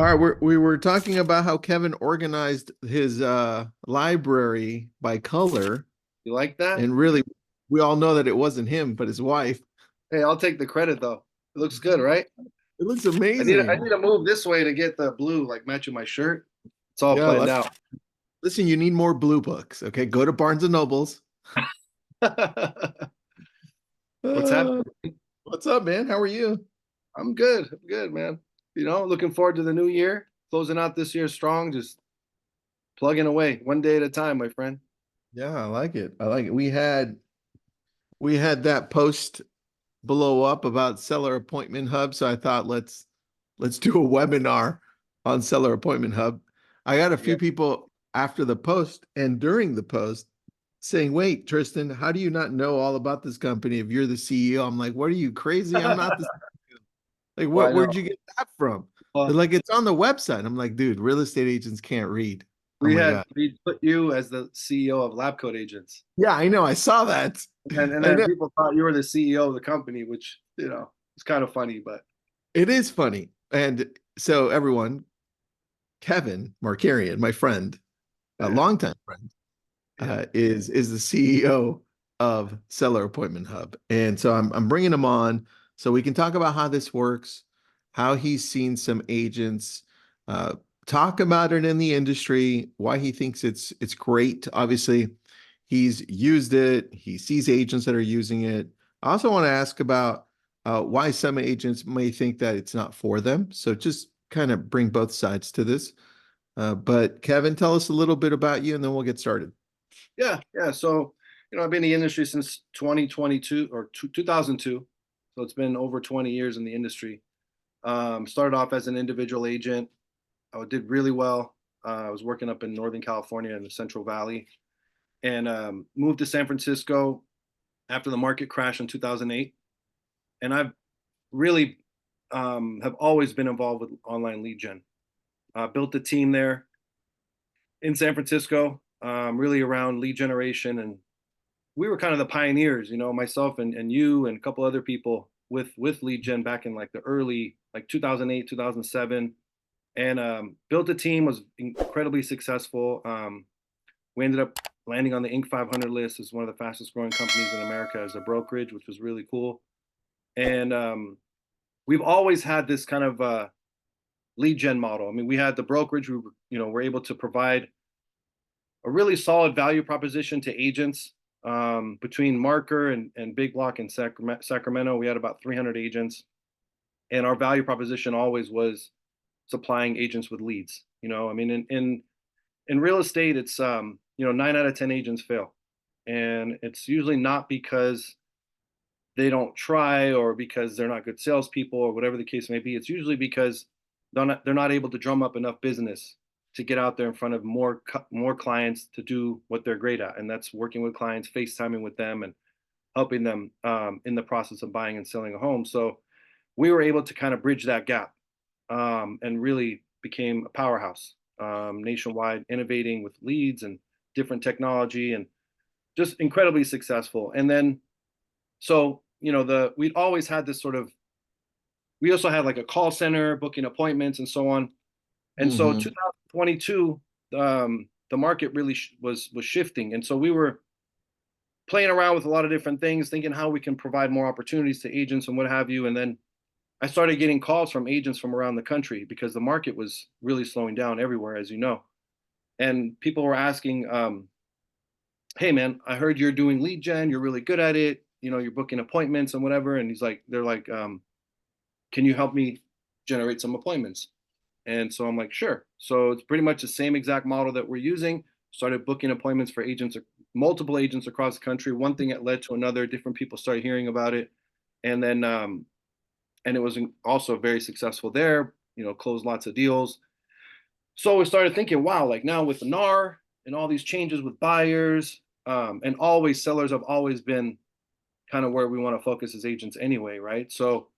All right, we were talking about how Kevin organized his library by color, You like that? and really, we all know that it wasn't him, but his wife. Hey, I'll take the credit though. It looks good, right? It looks I amazing. need to move this way to get the blue like matching my shirt. It's all Yeah, planned out. listen, you need more blue books. Okay, go to Barnes and Nobles. What's Uh, happening? what's up, man? How are you? I'm good. I'm good, man. Looking forward to the new year. Closing out this year strong, just plugging away one day at a time, my friend. Yeah, I like it. I like it. We had that post blow up about Seller Appointment Hub, so I thought let's do a webinar on Seller Appointment Hub. I got a Yeah. few people after the post and during the post saying, "Wait, Tristan, how do you not know all about this company if you're the CEO?" I'm like, "What are you crazy? I'm not the CEO." Like, Well, what? I know. Where'd you get that from? They're Well, like, "It's on the website." I'm like, "Dude, real estate agents can't read." Oh we my had God. we put you as the CEO of Lab Coat Agents, Yeah, I know. I saw that. and I then know. people thought you were the CEO of the company, which it's kind of funny, but It is funny. And so everyone, Kevin Markarian, my friend, a yeah, longtime friend, yeah, is the CEO of Seller Appointment Hub, and so I'm bringing him on so we can talk about how this works, how he's seen some agents uh, talk about it in the industry, why he thinks it's great. Obviously, he's used it. He sees agents that are using it. I also want to ask about why some agents may think that it's not for them. So just kind of bring both sides to this. But Kevin, tell us a little bit about you, and then we'll get started. yeah, yeah. So, I've been in the industry since 2022 or 2002. So it's been over 20 years in the industry. Started off as an individual agent. I did really well. I was working up in Northern California in the Central Valley, and moved to San Francisco after the market crash in 2008. And I've really have always been involved with online lead gen. Built a team there in San Francisco, really around lead generation, and we were kind of the pioneers, myself and you and a couple other people with lead gen back in like the early like 2008, 2007, and built a team, was incredibly successful. We ended up landing on the Inc. 500 list as one of the fastest growing companies in America as a brokerage, which was really cool. And we've always had this kind of lead gen model. I mean, we had the brokerage. We were able to provide a really solid value proposition to agents. Between Marker and Big Block in Sacramento, we had about 300 agents, and our value proposition always was supplying agents with leads. I mean, in real estate, it's 9 out of 10 agents fail, and it's usually not because they don't try or because they're not good salespeople or whatever the case may be. It's usually because they're not able to drum up enough business to get out there in front of more clients to do what they're great at, and that's working with clients, FaceTiming with them, and helping them in the process of buying and selling a home. So we were able to kind of bridge that gap, and really became a powerhouse nationwide, innovating with leads and different technology, and just incredibly successful. And then so the we'd always had this sort of, we also had like a call center booking appointments and so on. And so Hmm. 2022, the market really was shifting, and so we were playing around with a lot of different things, thinking how we can provide more opportunities to agents and what have you. And then I started getting calls from agents from around the country because the market was really slowing down everywhere, as you know. And people were asking, "Hey, man, I heard you're doing lead gen. You're really good at it. You're booking appointments and whatever." And they're like, "Can you help me generate some appointments?" And so I'm like, "Sure." So it's pretty much the same exact model that we're using. Started booking appointments for agents, multiple agents across the country. One thing that led to another. Different people started hearing about it, and then and it was also very successful there. Closed lots of deals. So we started thinking, wow, like now with the NAR and all these changes with buyers, and always sellers have always been kind of where we want to focus as agents anyway, right? So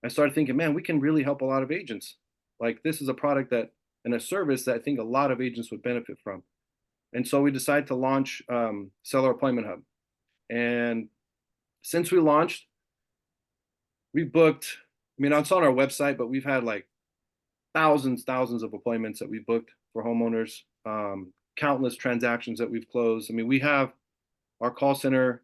I started thinking, man, we can really help a lot of agents. Like this is a product that and a service that I think a lot of agents would benefit from. And so we decided to launch Seller Appointment Hub. And since we launched, we booked, I mean, it's on our website, but we've had like thousands of appointments that we booked for homeowners, countless transactions that we've closed. I mean, we have our call center,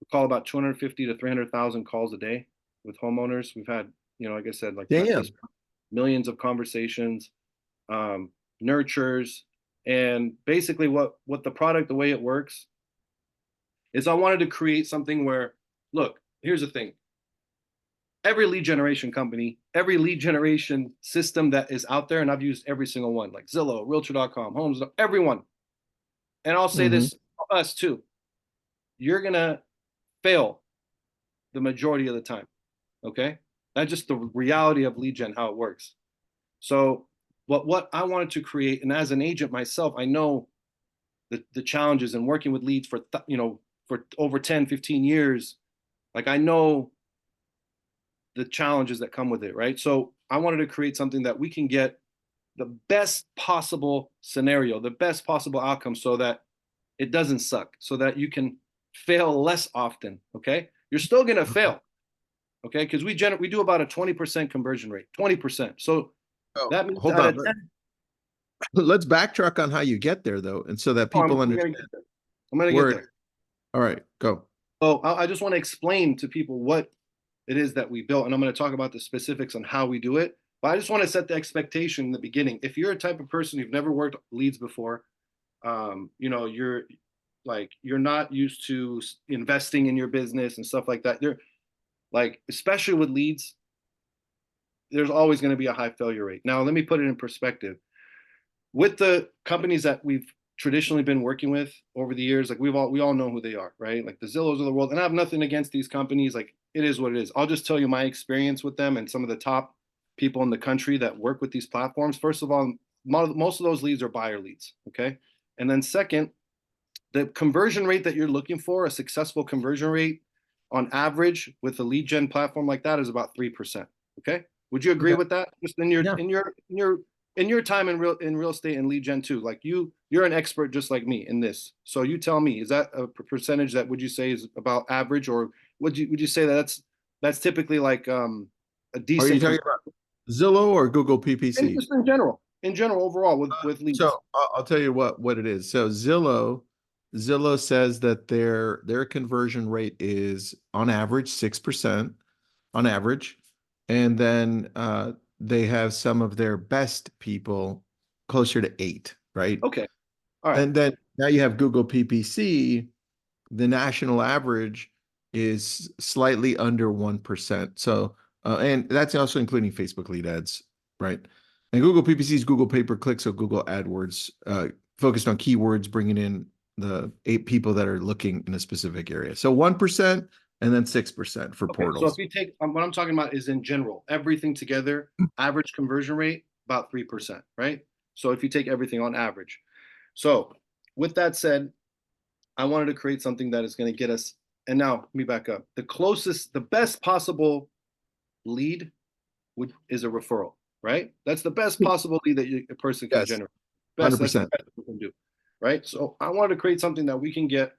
we call about 250 to 300,000 calls a day with homeowners. We've had, like I said, like at this Damn. millions of conversations, nurtures, and basically what the product, the way it works is I wanted to create something where, look, here's the thing. Every lead generation company, every lead generation system that is out there, and I've used every single one, like Zillow, Realtor.com, Homes, everyone. And I'll say Mm-hmm. this, us too, you're going to fail the majority of the time. Okay. That's just the reality of lead gen, how it works. So what I wanted to create, and as an agent myself, I know the challenges in working with leads for, for over 10, 15 years. Like I know the challenges that come with it, right? So I wanted to create something that we can get the best possible scenario, the best possible outcome so that it doesn't suck, so that you can fail less often, okay? You're still going to fail, okay? Because we do about a 20% conversion rate, 20%. So Oh, that means hold out on. of 10, Let's backtrack on how you get there, though, and so that oh, people I'm going to understand get there. I'm going to get where it there. is. All right, go. So I just want to explain to people what it is that we built, and I'm going to talk about the specifics on how we do it. But I just want to set the expectation in the beginning. If you're a type of person who've never worked leads before, you're not used to investing in your business and stuff like that. You're like, especially with leads, there's always going to be a high failure rate. Now, let me put it in perspective. With the companies that we've traditionally been working with over the years, like we all know who they are, right? Like the Zillows of the world. And I have nothing against these companies. Like it is what it is. I'll just tell you my experience with them and some of the top people in the country that work with these platforms. First of all, most of those leads are buyer leads. Okay. And then second, the conversion rate that you're looking for, a successful conversion rate on average with a lead gen platform like that is about 3%. Okay. Would you agree Okay. with that? Just Yeah. in your time in real estate and lead gen too, like you're an expert just like me in this. So you tell me, is that a percentage that would you say is about average, or would you say that that's typically like a Are you decent talking about Zillow or Google and PPC? just in general overall with leads? So I'll tell you what it is. So Zillow says that their conversion rate is on average 6% on average, and then they have some of their best people closer to 8, right? Okay, all right, And then now you have Google PPC. The national average is slightly under 1%. So, and that's also including Facebook lead ads, right? And Google PPC is Google pay-per-click, so Google AdWords, focused on keywords, bringing in the 8 people that are looking in a specific area. So 1% and then 6% for okay. So if portals. you take what I'm talking about is in general, everything together, average conversion rate about 3%, right? So if you take everything on average. So with that said, I wanted to create something that is going to get us, and now let me back up. The best possible lead is a referral, right? That's the best possible lead that a person can Yes, generate. That's the 100%. best we can do, right? So I wanted to create something that we can get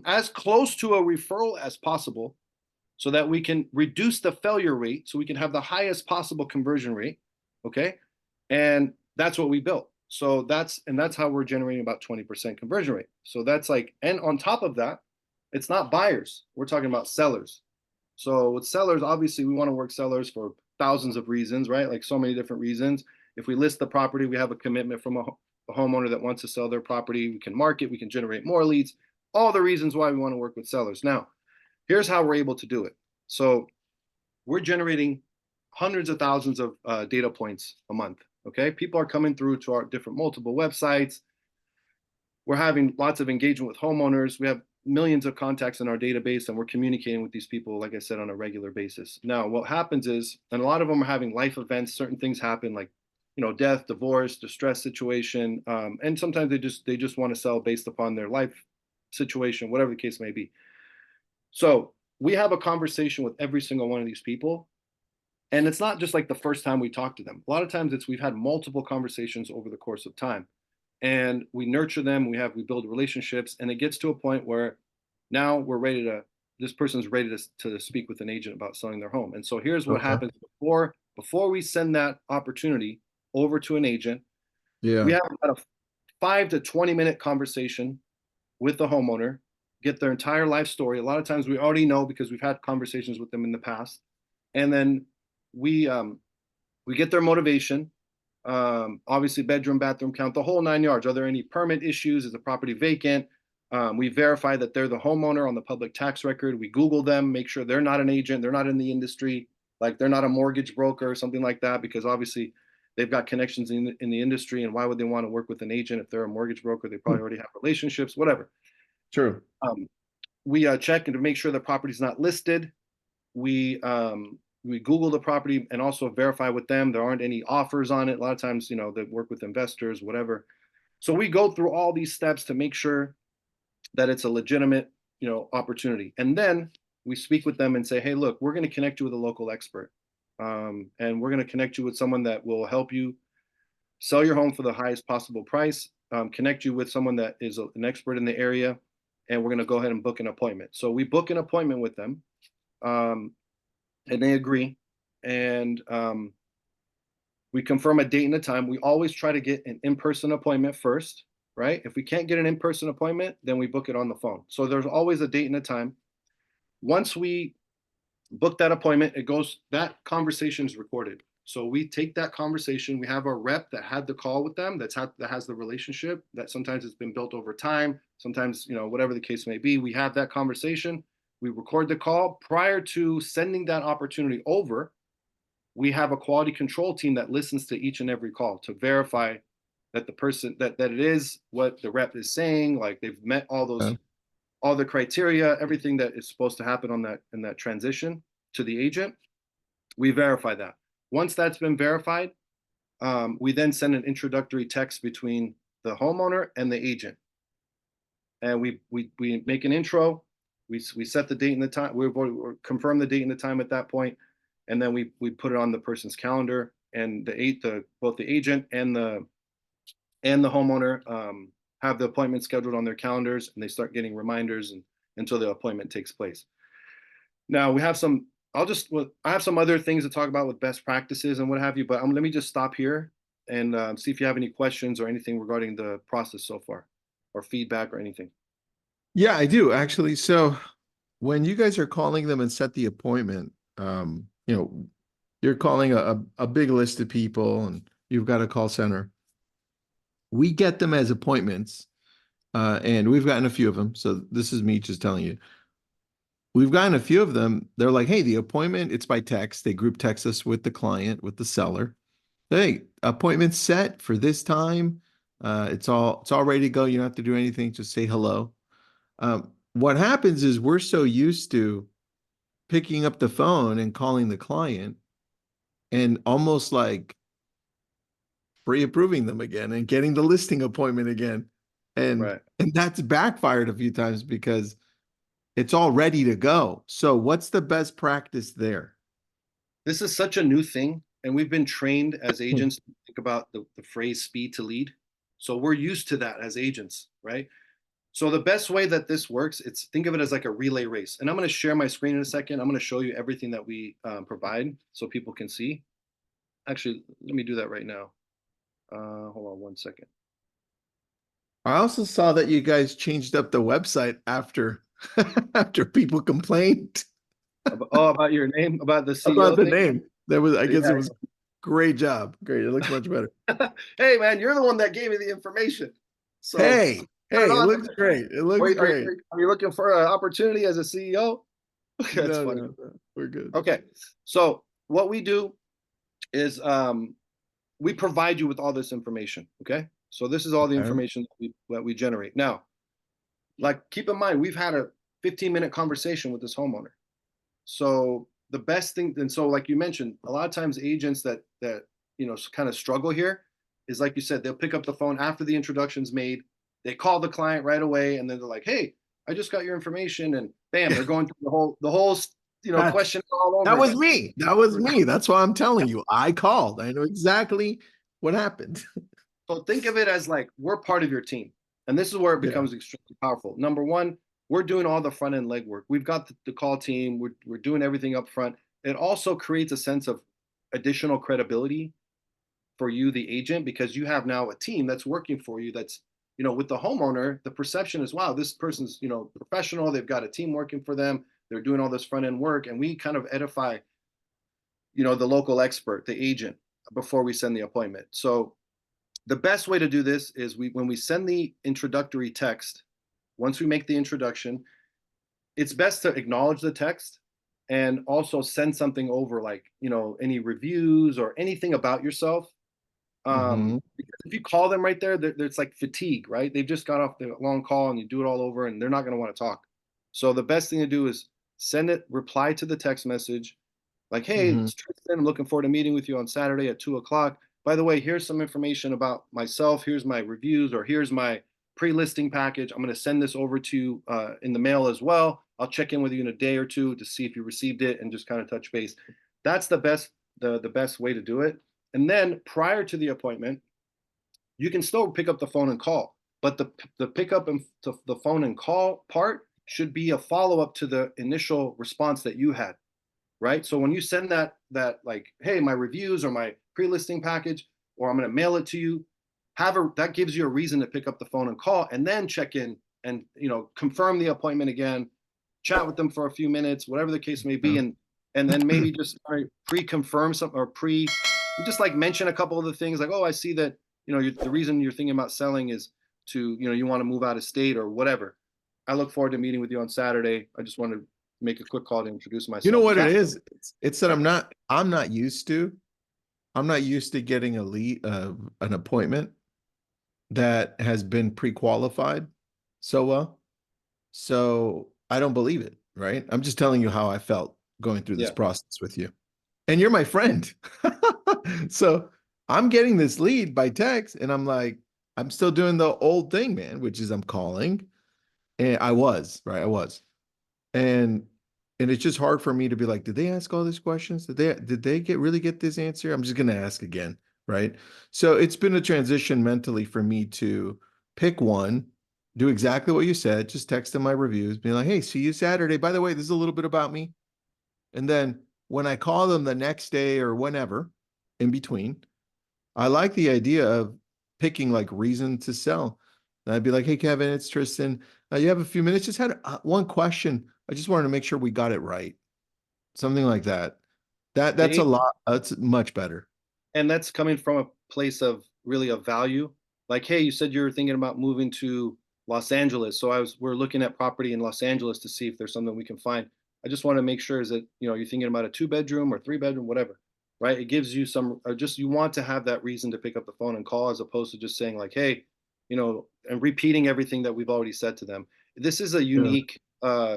as close to a referral as possible so that we can reduce the failure rate so we can have the highest possible conversion rate. Okay. And that's what we built. So that's how we're generating about 20% conversion rate. So that's like, and on top of that, it's not buyers. We're talking about sellers. So with sellers, obviously we want to work sellers for thousands of reasons, right? Like so many different reasons. If we list the property, we have a commitment from a homeowner that wants to sell their property. We can market, we can generate more leads, all the reasons why we want to work with sellers. Now, here's how we're able to do it. So we're generating hundreds of thousands of data points a month. Okay. People are coming through to our different multiple websites. We're having lots of engagement with homeowners. We have millions of contacts in our database and we're communicating with these people, like I said, on a regular basis. Now, what happens is, and a lot of them are having life events, certain things happen like, death, divorce, distress situation. And sometimes they just want to sell based upon their life situation, whatever the case may be. So we have a conversation with every single one of these people. And it's not just like the first time we talk to them. A lot of times we've had multiple conversations over the course of time. And we nurture them, we build relationships, and it gets to a point where now this person's ready to speak with an agent about selling their home. And so here's what Okay. happens before we send that opportunity over to an agent, we Yeah. have about a 5 to 20 minute conversation with the homeowner, get their entire life story. A lot of times we already know because we've had conversations with them in the past. And then we get their motivation, obviously bedroom, bathroom count, the whole 9 yards. Are there any permit issues? Is the property vacant? We verify that they're the homeowner on the public tax record. We Google them, make sure they're not an agent, they're not in the industry, like they're not a mortgage broker or something like that, because obviously they've got connections in the industry. And why would they want to work with an agent if they're a mortgage broker? They probably already have relationships, whatever. True. We check and to make sure the property's not listed. We Google the property and also verify with them there aren't any offers on it. A lot of times, they work with investors, whatever. So we go through all these steps to make sure that it's a legitimate, opportunity. And then we speak with them and say, hey, look, we're going to connect you with a local expert. And we're going to connect you with someone that will help you sell your home for the highest possible price, connect you with someone that is an expert in the area, and we're going to go ahead and book an appointment. So we book an appointment with them, and they agree, and we confirm a date and a time. We always try to get an in-person appointment first, right? If we can't get an in-person appointment, then we book it on the phone. So there's always a date and a time. Once we book that appointment, that conversation is recorded. So we take that conversation, we have our rep that had the call with them, that has the relationship, that sometimes it's been built over time, sometimes, whatever the case may be, we have that conversation, we record the call. Prior to sending that opportunity over, we have a quality control team that listens to each and every call to verify that the person, that it is what the rep is saying, like they've met all the criteria, everything that is supposed to happen in that transition to the agent. We verify that. Once that's been verified, we then send an introductory text between the homeowner and the agent. And we make an intro, we set the date and the time, we confirm the date and the time at that point, and then we put it on the person's calendar, and both the agent and the homeowner have the appointment scheduled on their calendars, and they start getting reminders until the appointment takes place. Now we have I have some other things to talk about with best practices and what have you, but let me just stop here and see if you have any questions or anything regarding the process so far, or feedback or anything. Yeah, I do actually. So when you guys are calling them and set the appointment, you're calling a big list of people and you've got a call center. We get them as appointments, and we've gotten a few of them. So this is me just telling you. We've gotten a few of them. They're like, hey, the appointment, it's by text. They group text us with the client, with the seller. Hey, appointment set for this time. It's all ready to go. You don't have to do anything. Just say hello. What happens is we're so used to picking up the phone and calling the client and almost like pre-approving them again and getting the listing appointment again. And that's backfired a few times because it's all ready to go. So what's the best practice there? This is such a new thing, and we've been trained as agents to think about the phrase speed to lead. So we're used to that as agents, right? So the best way that this works, think of it as like a relay race. And I'm going to share my screen in a second. I'm going to show you everything that we provide so people can see. Actually, let me do that right now. Hold on one second. I also saw that you guys changed up the website after people complained. About your name, about the CEO about the thing? name. I guess it was great job. Great. It looks much better. Hey man, you're the one that gave me the information. So hey, it looks great. It looks great. Are you looking for an opportunity as a CEO? That's funny. No, we're good. Okay. So what we do is we provide you with all this information. Okay. So this is all the information that we generate. Now, like, keep in mind, we've had a 15-minute conversation with this homeowner. So the best thing, and so like you mentioned, a lot of times agents that kind of struggle here is, like you said, they'll pick up the phone after the introduction's made. They call the client right away, and then they're like, "Hey, I just got your information," and bam, they're going through the whole question all over. That was me. That's why I'm telling you. I called. I know exactly what happened. So think of it as like we're part of your team, and this is where it becomes extremely powerful. Number one, we're doing all the front end legwork. We've got the call team. We're doing everything up front. It also creates a sense of additional credibility for you, the agent, because you have now a team that's working for you. That's, with the homeowner, the perception is, wow, this person's, professional. They've got a team working for them. They're doing all this front end work. And we kind of edify, the local expert, the agent, before we send the appointment. So the best way to do this is when we send the introductory text, once we make the introduction, it's best to acknowledge the text and also send something over, like, any reviews or anything about yourself. Because if you call them right there, it's like fatigue, right? They've just got off the long call and you do it all over and they're not going to want to talk. So the best thing to do is reply to the text message like, hey, Mm-hmm. it's Tristan. I'm looking forward to meeting with you on Saturday at 2 o'clock. By the way, here's some information about myself. Here's my reviews, or here's my pre-listing package. I'm going to send this over to you in the mail as well. I'll check in with you in a day or two to see if you received it and just kind of touch base. That's the best way to do it. And then prior to the appointment, you can still pick up the phone and call, but the pick up and the phone and call part should be a follow up to the initial response that you had, right? So when you send that like, hey, my reviews or my pre-listing package, or I'm going to mail it to you, that gives you a reason to pick up the phone and call, and then check in and confirm the appointment again, chat with them for a few minutes, whatever the case may be, Yeah. and then maybe just pre-confirm some, or just like mention a couple of the things, like, oh, I see that the reason you're thinking about selling is to you want to move out of state or whatever. I look forward to meeting with you on Saturday. I just want to make a quick call to introduce You know myself. what it That is? It's that I'm not used to getting an appointment that has been pre-qualified so well. So I don't believe it, right? I'm just telling you how I felt going through this Yeah. process with you. And you're my friend. So I'm getting this lead by text, and I'm like, I'm still doing the old thing, man, which is I'm calling. And I was, right? I was. And it's just hard for me to be like, did they ask all these questions? Did they really get this answer? I'm just gonna ask again, right? So it's been a transition mentally for me to pick one, do exactly what you said, just text them my reviews, be like, hey, see you Saturday. By the way, this is a little bit about me. And then when I call them the next day or whenever in between, I like the idea of picking like reason to sell. And I'd be like, hey, Kevin, it's Tristan. You have a few minutes? Just had one question. I just wanted to make sure we got it right. Something like that. That's a the lot. That's much better. And that's coming from a place of really a value. Like, hey, you said you were thinking about moving to Los Angeles, so we're looking at property in Los Angeles to see if there's something we can find. I just want to make sure is that you're thinking about a 2 bedroom or 3 bedroom, whatever, right? It gives you some, or just you want to have that reason to pick up the phone and call, as opposed to just saying like, hey, and repeating everything that we've already said to them. This is a Yeah. unique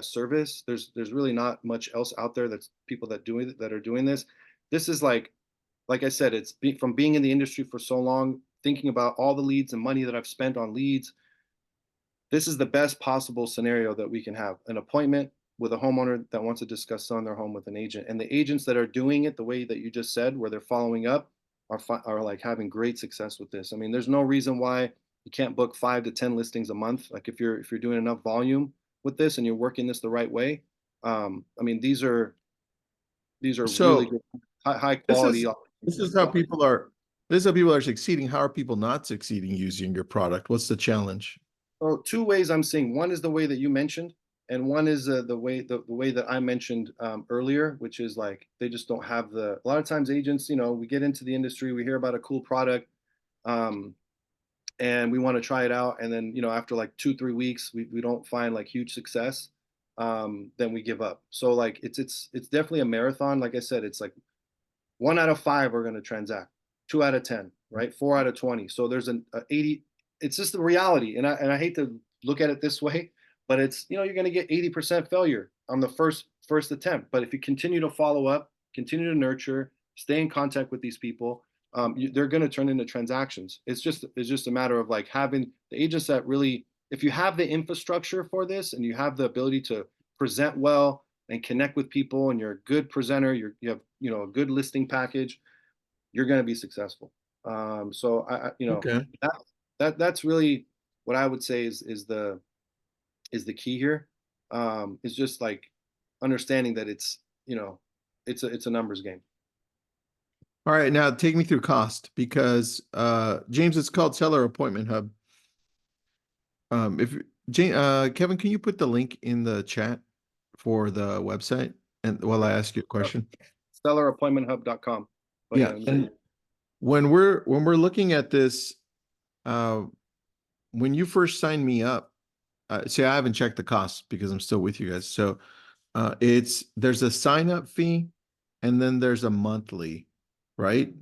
service. There's really not much else out there that's people that are doing this. This is like I said, from being in the industry for so long, thinking about all the leads and money that I've spent on leads. This is the best possible scenario that we can have: an appointment with a homeowner that wants to discuss selling their home with an agent. And the agents that are doing it the way that you just said, where they're following up, are like having great success with this. I mean, there's no reason why you can't book 5 to 10 listings a month. Like if you're doing enough volume with this and you're working this the right way. I mean, these are really So good, high this quality is opportunities this that is we how got. people are. This is how people are succeeding. How are people not succeeding using your product? What's the challenge? Well, two ways I'm seeing. One is the way that you mentioned, and one is the way that I mentioned earlier, which is like they just don't have the. A lot of times, agents, we get into the industry, we hear about a cool product, um, and we want to try it out, and then after like 2 3 weeks, we don't find like huge success, then we give up. So like it's definitely a marathon. Like I said, it's like 1 out of 5 are going to transact, 2 out of 10, right? 4 out of 20. So there's a 80. It's just the reality, and I hate to look at it this way, but it's you're going to get 80% failure on the first attempt. But if you continue to follow up, continue to nurture, stay in contact with these people, they're going to turn into transactions. It's just a matter of like having the agents that really, if you have the infrastructure for this and you have the ability to present well and connect with people, and you're a good presenter, you have a good listing package, you're going to be successful. So Okay. that's really what I would say is the key here. Is just like understanding that it's a numbers game. All right, now take me through cost because James, it's called Seller Appointment Hub. If Jane, Kevin, can you put the link in the chat for the website and while I ask you a question? Sellerappointmenthub.com. But Yeah, yeah, and when we're looking at this, uh, when you first signed me up, see, I haven't checked the costs because I'm still with you guys. So there's a sign up fee and then there's a monthly, right?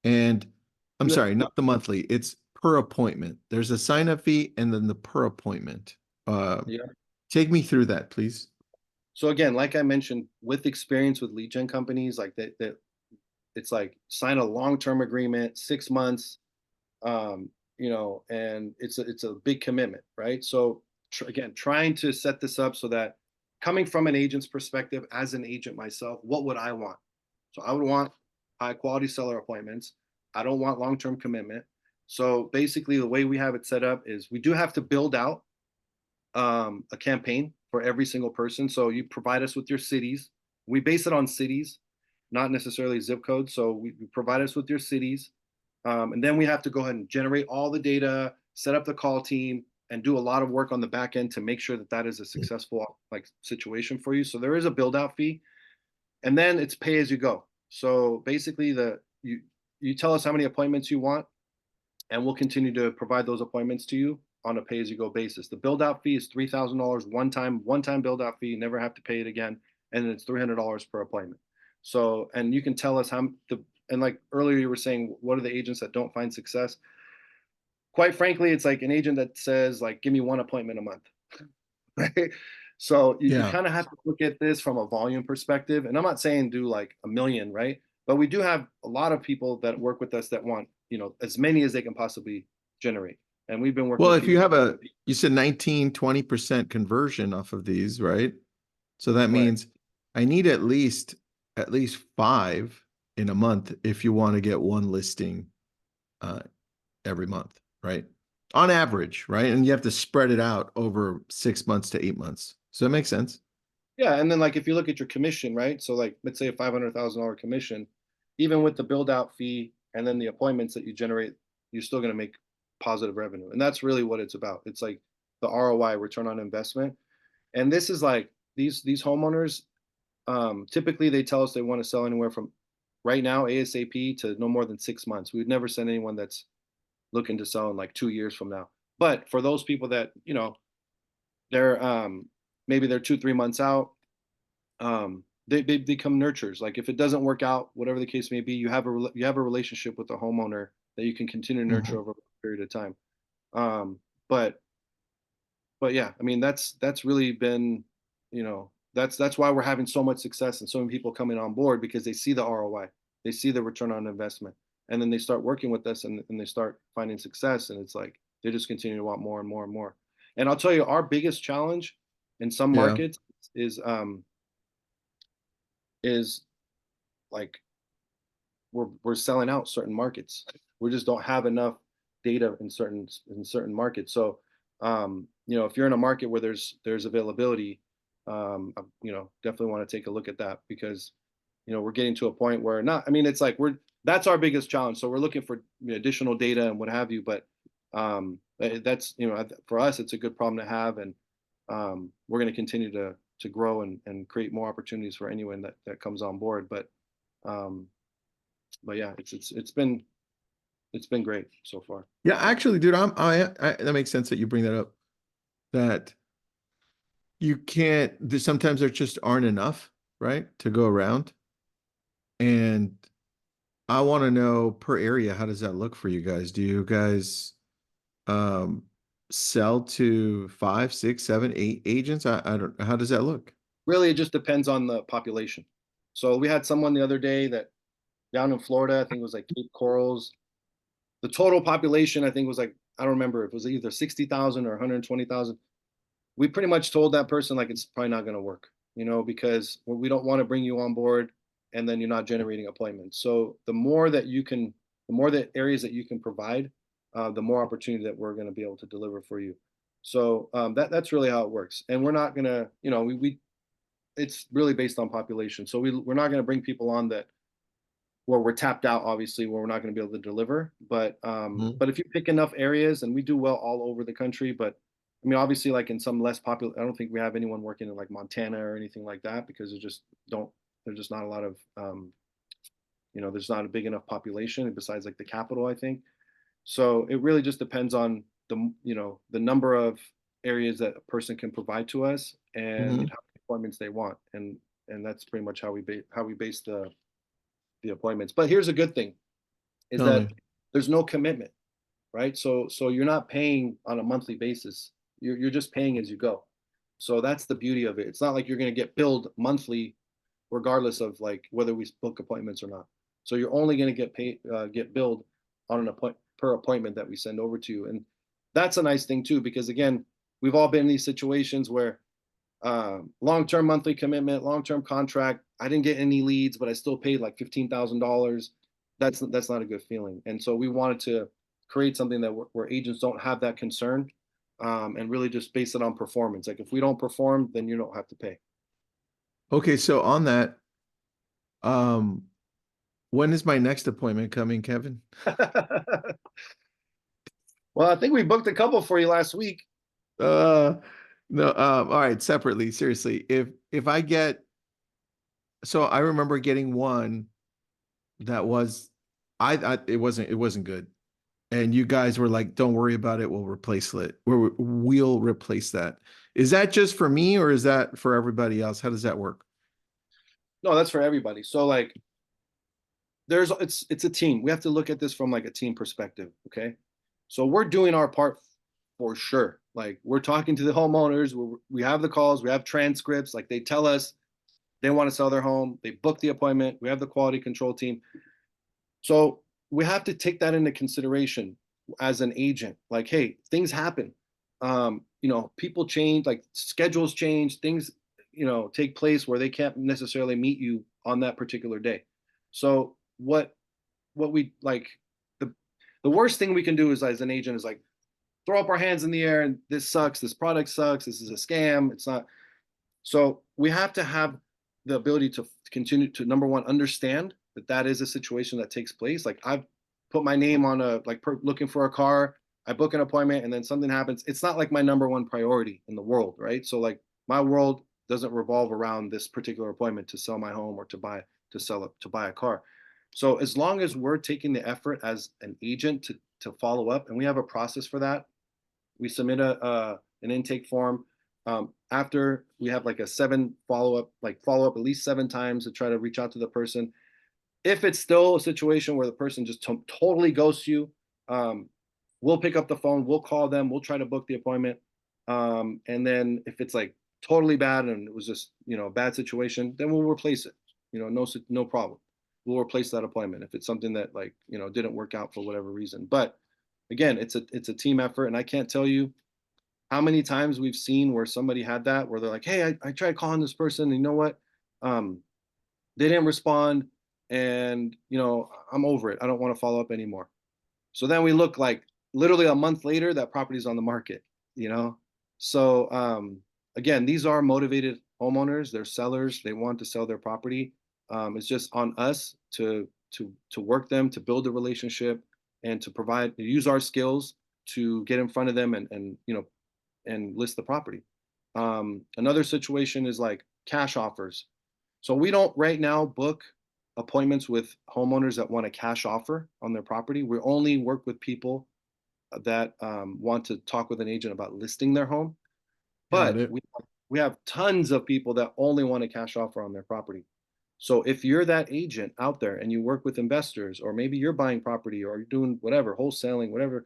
And I'm you, sorry, not the monthly, it's per appointment. There's a sign up fee and then the per appointment. Uh, yeah. Take me through that, please. So again, like I mentioned, with experience with lead gen companies, like that it's like sign a long-term agreement, 6 months, and it's a big commitment, right? So again, trying to set this up so that coming from an agent's perspective, as an agent myself, what would I want? So I would want high quality seller appointments. I don't want long-term commitment. So basically, the way we have it set up is we do have to build out a campaign for every single person. So you provide us with your cities. We base it on cities, not necessarily zip codes. So we provide us with your cities. And then we have to go ahead and generate all the data, set up the call team, and do a lot of work on the back end to make sure that that is a successful like situation for you. So there is a build out fee, and then it's pay as you go. So basically, you tell us how many appointments you want, and we'll continue to provide those appointments to you on a pay as you go basis. The build out fee is $3,000 one time build out fee. You never have to pay it again, and then it's $300 per appointment. So, and you can tell us how the and like earlier you were saying, what are the agents that don't find success? Quite frankly, it's like an agent that says like, give me one appointment a month, right? So you Yeah. kind of have to look at this from a volume perspective. And I'm not saying do like a million, right? But we do have a lot of people that work with us that want, as many as they can possibly generate. And we've been working Well, with if you people. have you said 19-20% conversion off of these, right? So that Right. means I need at least five in a month if you want to get one listing uh, every month, right? On average, right? And you have to spread it out over 6 months to 8 months. So that makes sense. Yeah. And then like if you look at your commission, right? So like let's say a $500,000 commission, even with the build out fee and then the appointments that you generate, you're still going to make positive revenue. And that's really what it's about. It's like the ROI, return on investment. And this is like these homeowners, typically they tell us they want to sell anywhere from right now ASAP to no more than 6 months. We would never send anyone that's looking to sell in like 2 years from now. But for those people that they're maybe they're 2 3 months out, they become nurturers. Like if it doesn't work out, whatever the case may be, you have a relationship with the homeowner that you can continue to nurture Mhm. over a period of time. Um, but but yeah, I mean that's really been, that's why we're having so much success and so many people coming on board because they see the ROI, they see the return on investment, and then they start working with us and they start finding success, and it's like they just continue to want more and more and more. And I'll tell you, our biggest challenge in some Yeah. markets is is like we're selling out certain markets. We just don't have enough data in certain markets. So, if you're in a market where there's availability, definitely want to take a look at that because we're getting to a point where not. I mean, it's like that's our biggest challenge. So we're looking for additional data and what have you. But that's for us, it's a good problem to have, and we're going to continue to grow and create more opportunities for anyone that comes on board. Um, but yeah, it's been great so far. Yeah, actually, dude, that makes sense that you bring that up. That you can't, sometimes there just aren't enough, right, to go around. And I want to know per area, how does that look for you guys? Do you guys um sell to five, six, seven, eight agents? I don't, how does that look? Really, it just depends on the population. So we had someone the other day that down in Florida, I think it was like Cape Corals. The total population, I think, was like, I don't remember if it was either 60,000 or 120,000. We pretty much told that person like it's probably not going to work, because we don't want to bring you on board and then you're not generating appointments. So the more that areas that you can provide, the more opportunity that we're going to be able to deliver for you. So that's really how it works. And we're not going to, we it's really based on population. So we're not going to bring people on that where we're tapped out, obviously, where we're not going to be able to deliver. Mhm. But if you pick enough areas, and we do well all over the country, but I mean, obviously, like in some less popular, I don't think we have anyone working in like Montana or anything like that because don't, there's just not a lot of, there's not a big enough population besides like the capital, I think. So it really just depends on the number of areas that a person can provide to us and Mhm. how many appointments they want. And that's pretty much how we base the appointments. But here's a good thing is Tell me. that there's no commitment, right? So you're not paying on a monthly basis. You're just paying as you go. So that's the beauty of it. It's not like you're going to get billed monthly, regardless of like whether we book appointments or not. So you're only going to get billed on an per appointment that we send over to you, and that's a nice thing too because again, we've all been in these situations where long-term monthly commitment, long-term contract. I didn't get any leads, but I still paid like $15,000. That's not a good feeling. And so we wanted to create something that where agents don't have that concern, and really just base it on performance. Like if we don't perform, then you don't have to pay. Okay, so on that, um, when is my next appointment coming, Kevin? Well, I think we booked a couple for you last week. Uh, no, all right, separately, seriously. If I get, so I remember getting one that was, it wasn't good. And you guys were like, don't worry about it, we'll replace it. We'll replace that. Is that just for me or is that for everybody else? How does that work? No, that's for everybody. So like it's a team. We have to look at this from like a team perspective, okay? So we're doing our part for sure. Like we're talking to the homeowners, we have the calls, we have transcripts, like they tell us they want to sell their home, they book the appointment, we have the quality control team. So we have to take that into consideration as an agent. Like, hey, things happen. People change, like schedules change, things, take place where they can't necessarily meet you on that particular day. So what we like the worst thing we can do is as an agent is like throw up our hands in the air and this sucks, this product sucks, this is a scam, it's not. So we have to have the ability to continue to number one understand that that is a situation that takes place. Like I've put my name on looking for a car, I book an appointment and then something happens. It's not like my number one priority in the world, right? So like my world doesn't revolve around this particular appointment to sell my home or to buy a car. So as long as we're taking the effort as an agent to follow up, and we have a process for that, we submit an intake form. After we have like a seven follow up at least 7 times to try to reach out to the person. If it's still a situation where the person just totally ghosts you, um, we'll pick up the phone, we'll call them, we'll try to book the appointment. And then if it's like totally bad and it was just a bad situation, then we'll replace it. No problem. We'll replace that appointment if it's something that like didn't work out for whatever reason. But again, it's a team effort, and I can't tell you how many times we've seen where somebody had that where they're like, hey, I tried calling this person, and you know what? Um, they didn't respond, and I'm over it. I don't want to follow up anymore. So then we look like literally a month later, that property's on the market, you know? So again, these are motivated homeowners, they're sellers, they want to sell their property. It's just on us to work them, to build a relationship, and to use our skills to get in front of them and list the property. Another situation is like cash offers. So we don't right now book appointments with homeowners that want a cash offer on their property. We only work with people that want to talk with an agent about listing their home. Got But it. we have tons of people that only want a cash offer on their property. So if you're that agent out there and you work with investors, or maybe you're buying property or you're doing whatever, wholesaling, whatever,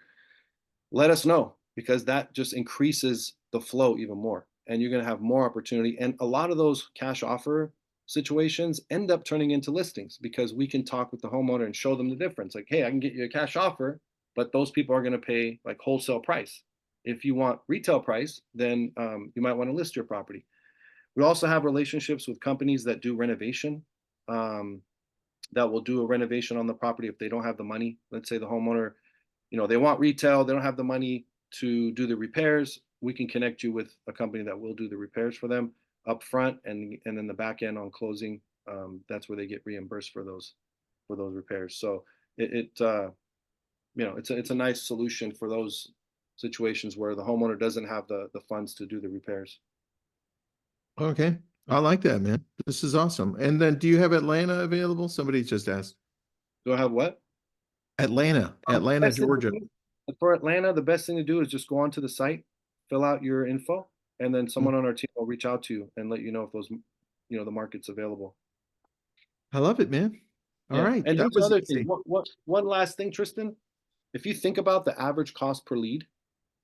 let us know because that just increases the flow even more and you're going to have more opportunity. And a lot of those cash offer situations end up turning into listings because we can talk with the homeowner and show them the difference. Like, hey, I can get you a cash offer, but those people are going to pay like wholesale price. If you want retail price, then you might want to list your property. We also have relationships with companies that do renovation, um, that will do a renovation on the property if they don't have the money. Let's say the homeowner, they want retail, they don't have the money to do the repairs. We can connect you with a company that will do the repairs for them up front, and then the back end on closing. That's where they get reimbursed for those. for those repairs. So it's a nice solution for those situations where the homeowner doesn't have the funds to do the repairs. Okay. I like that, man. This is awesome. And then do you have Atlanta available? Somebody just asked. Do I have what? Atlanta, Best thing to Georgia. do for Atlanta, the best thing to do is just go onto the site, fill out your info, and then someone on our team will reach out to you and let you know if those, the market's available. I love it, man. All Yeah. right. And That here's the was other easy. thing. One last thing, Tristan. If you think about the average cost per lead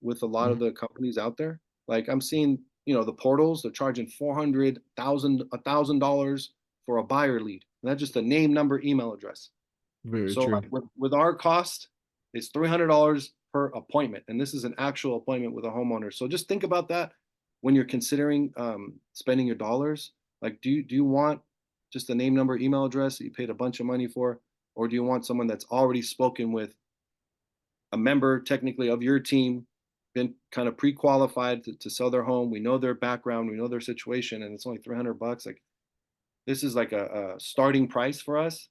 with a lot of the companies out there, like I'm seeing, the portals, they're charging $1,000 for a buyer lead. And that's just a name, number, email address. Very So true. like with our cost, it's $300 per appointment. And this is an actual appointment with a homeowner. So just think about that when you're considering spending your dollars. Like, do you want just a name, number, email address that you paid a bunch of money for? Or do you want someone that's already spoken with a member technically of your team, been kind of pre-qualified to sell their home? We know their background, we know their situation, and it's only $300. Like, this is like a starting price for us.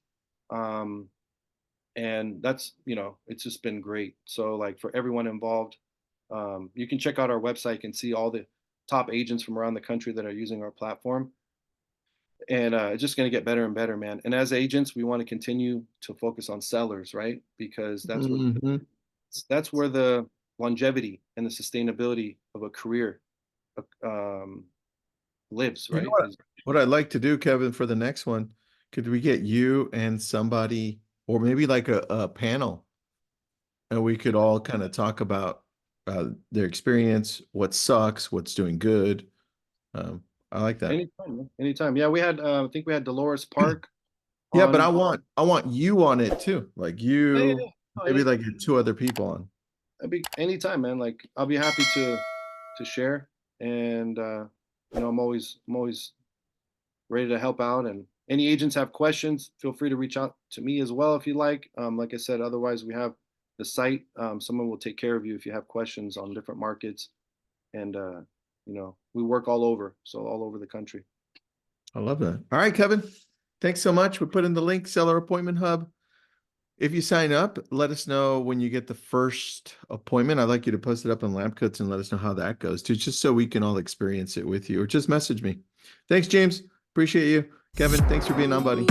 And that's, it's just been great. So like for everyone involved, you can check out our website and see all the top agents from around the country that are using our platform. And it's just going to get better and better, man. And as agents, we want to continue to focus on sellers, right? Because that's where the longevity and the sustainability of a career lives, You know right? what I'd like to do, Kevin, for the next one, could we get you and somebody, or maybe like a panel, and we could all kind of talk about their experience, what sucks, what's doing good. I like that. Anytime, man. Anytime. Yeah, we had I think we had Dolores Park Yeah, but on. I want you on it too. Like Yeah, yeah, you, yeah. Oh, maybe like two other people on. I'd be anytime, man. Like I'll be happy to share, and I'm always ready to help out. And any agents have questions, feel free to reach out to me as well if you like. Like I said, otherwise we have the site. Someone will take care of you if you have questions on different markets, and we work all over, so all over the country. I love that. All right, Kevin. Thanks so much. We put in the link, Seller Appointment Hub. If you sign up, let us know when you get the first appointment. I'd like you to post it up on Lab Coats and let us know how that goes too, just so we can all experience it with you, or just message me. Thanks, James. Appreciate you. Kevin, thanks for being on, buddy.